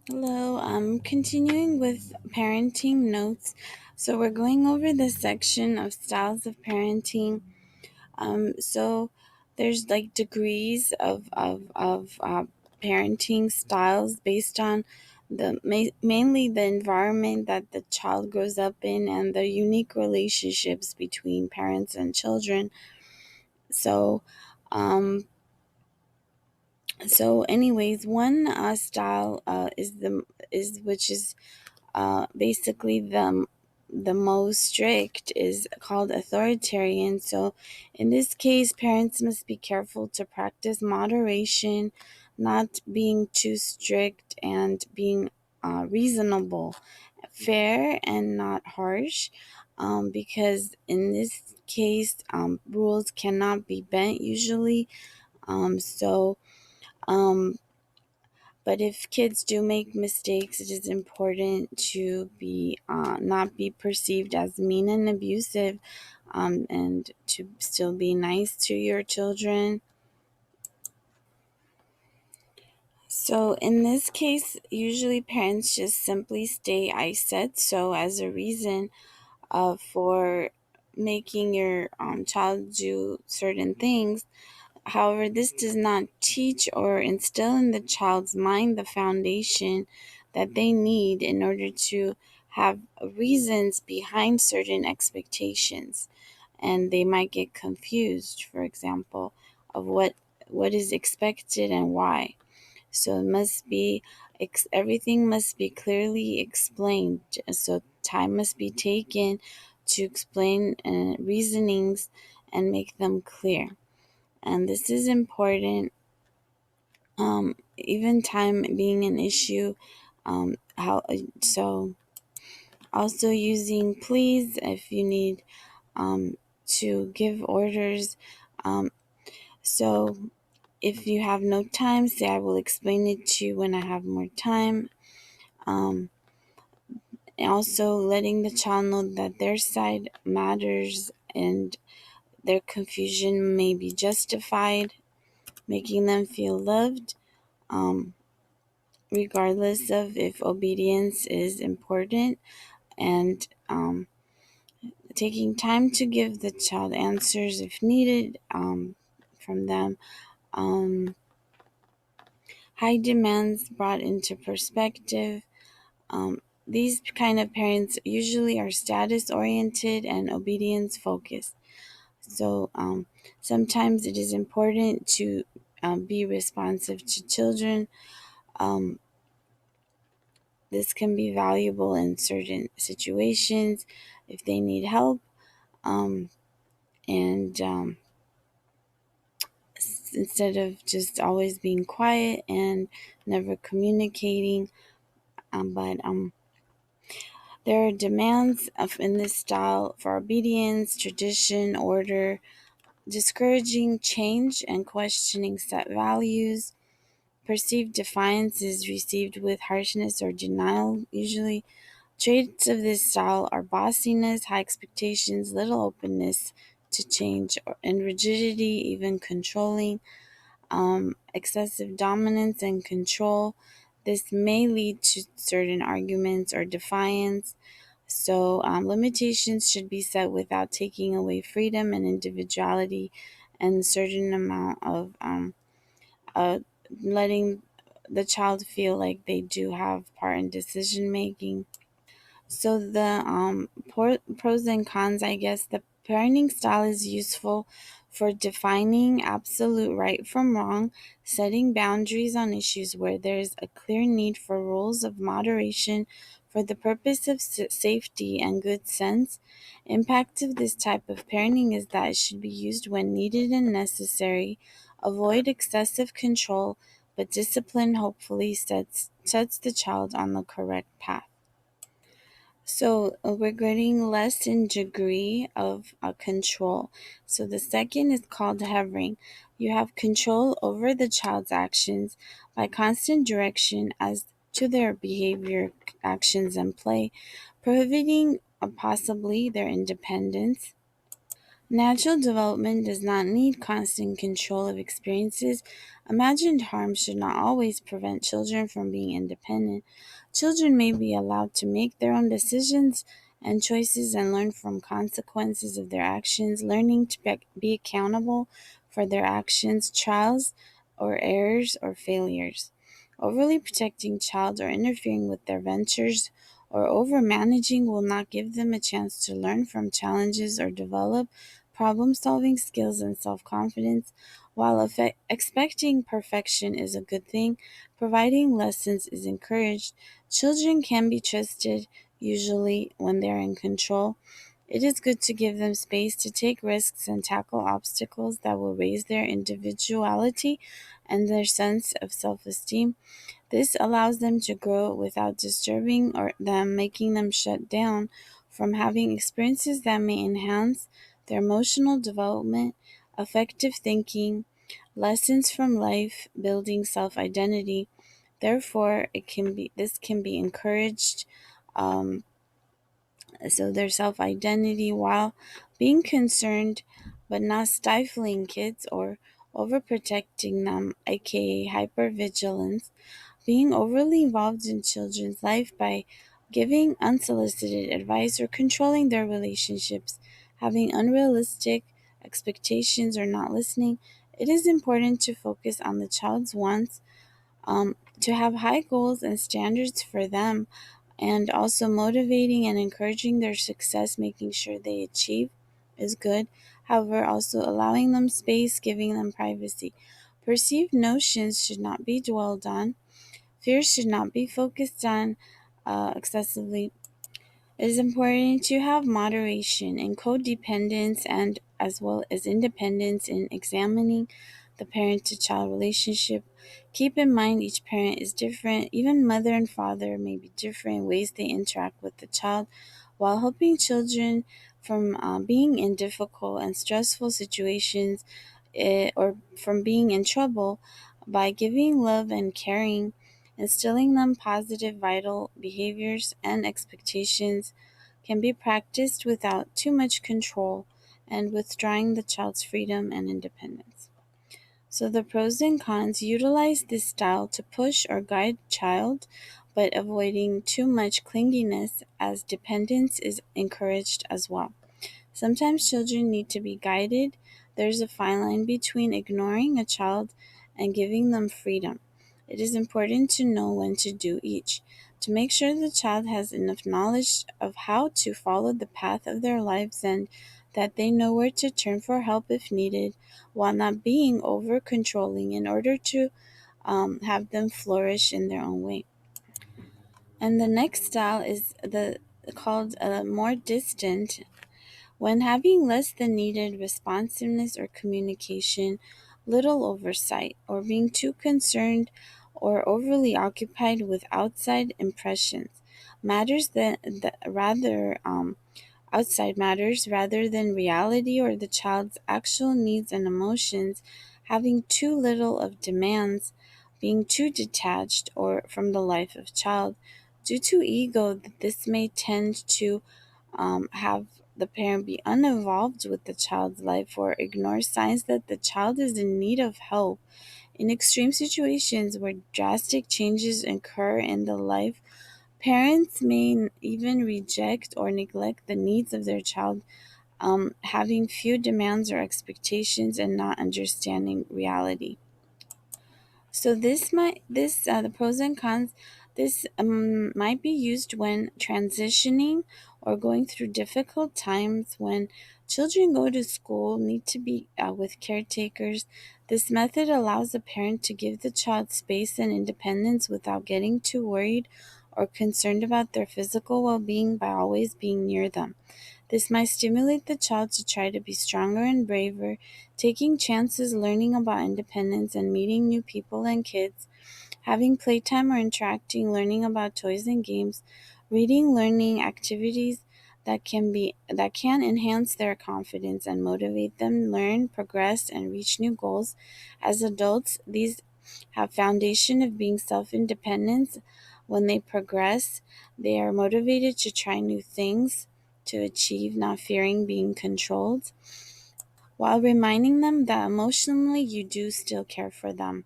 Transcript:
Hello, I'm continuing with parenting notes. So we're going over the section of styles of parenting. So there's like degrees of parenting styles based on mainly the environment that the child grows up in and the unique relationships between parents and children. So, um, anyways, one style is which is basically the most strict is called authoritarian. So in this case, parents must be careful to practice moderation, not being too strict, and being reasonable, fair, and not harsh. Because in this case, rules cannot be bent usually. So um, but if kids do make mistakes, it is important to be not be perceived as mean and abusive, and to still be nice to your children. So in this case, usually parents just simply stay I said so as a reason for making your child do certain things. However, this does not teach or instill in the child's mind the foundation that they need in order to have reasons behind certain expectations. And they might get confused, for example, of what is expected and why. So it must be everything must be clearly explained. So time must be taken to explain reasonings and make them clear, and this is important. Even time being an issue. How so? Also using please if you need to give orders. Um, so if you have no time, say I will explain it to you when I have more time. Um, and also letting the child know that their side matters and their confusion may be justified, making them feel loved. Um, Regardless of if obedience is important, and taking time to give the child answers if needed from them. Um, High demands brought into perspective. These kind of parents usually are status oriented and obedience focused. So sometimes it is important to be responsive to children. Um, This can be valuable in certain situations if they need help, um, and instead of just always being quiet and never communicating. But there are demands in this style for obedience, tradition, order, discouraging change and questioning set values. Perceived defiance is received with harshness or denial, usually. Traits of this style are bossiness, high expectations, little openness to change, and rigidity, even controlling, excessive dominance and control. This may lead to certain arguments or defiance. So, limitations should be set without taking away freedom and individuality, and a certain amount of uh, letting the child feel like they do have part in decision making. So the pros and cons, I guess, the parenting style is useful for defining absolute right from wrong, setting boundaries on issues where there's a clear need for rules of moderation for the purpose of safety and good sense. Impact of this type of parenting is that it should be used when needed and necessary, avoid excessive control, but discipline hopefully sets the child on the correct path. So we're getting less in degree of control. So the second is called hovering. You have control over the child's actions by constant direction as to their behavior, actions, and play, prohibiting possibly their independence. Natural development does not need constant control of experiences. Imagined harm should not always prevent children from being independent. Children may be allowed to make their own decisions and choices and learn from consequences of their actions, learning to be accountable for their actions, trials, or errors or failures. Overly protecting child or interfering with their ventures or over managing will not give them a chance to learn from challenges or develop problem solving skills and self confidence. While expecting perfection is a good thing, providing lessons is encouraged. Children can be trusted, usually when they're in control. It is good to give them space to take risks and tackle obstacles that will raise their individuality and their sense of self esteem. This allows them to grow without disturbing or them making them shut down from having experiences that may enhance their emotional development, effective thinking, lessons from life, building self-identity. Therefore, it can be this can be encouraged. Um, so their self-identity while being concerned but not stifling kids or overprotecting them, aka hypervigilance. Being overly involved in children's life by giving unsolicited advice or controlling their relationships, having unrealistic expectations or not listening, it is important to focus on the child's wants, to have high goals and standards for them, and also motivating and encouraging their success, making sure they achieve is good. However, also allowing them space, giving them privacy. Perceived notions should not be dwelled on. Fears should not be focused on excessively. It is important to have moderation in codependence and as well as independence in examining the parent to child relationship. Keep in mind each parent is different. Even mother and father may be different in ways they interact with the child, while helping children from being in difficult and stressful situations or from being in trouble by giving love and caring, instilling them positive vital behaviors and expectations can be practiced without too much control and withdrawing the child's freedom and independence. So the pros and cons: utilize this style to push or guide child, but avoiding too much clinginess as dependence is encouraged as well. Sometimes children need to be guided. There's a fine line between ignoring a child and giving them freedom. It is important to know when to do each, to make sure the child has enough knowledge of how to follow the path of their lives and that they know where to turn for help if needed, while not being over controlling in order to have them flourish in their own way. And the next style is the called more distant. When having less than needed responsiveness or communication, little oversight, or being too concerned or overly occupied with outside impressions, matters that rather outside matters rather than reality or the child's actual needs and emotions, having too little of demands, being too detached or from the life of child. Due to ego, this may tend to have the parent be uninvolved with the child's life or ignore signs that the child is in need of help. In extreme situations where drastic changes occur in the life, parents may even reject or neglect the needs of their child, having few demands or expectations and not understanding reality. So the pros and cons. This might be used when transitioning or going through difficult times when children go to school, need to be with caretakers. This method allows a parent to give the child space and independence without getting too worried or concerned about their physical well-being by always being near them. This might stimulate the child to try to be stronger and braver, taking chances, learning about independence, and meeting new people and kids, having playtime or interacting, learning about toys and games, reading, learning activities that can enhance their confidence and motivate them learn, progress, and reach new goals. As adults, these have foundation of being self-independent. When they progress, they are motivated to try new things to achieve, not fearing being controlled. while reminding them that emotionally you do still care for them.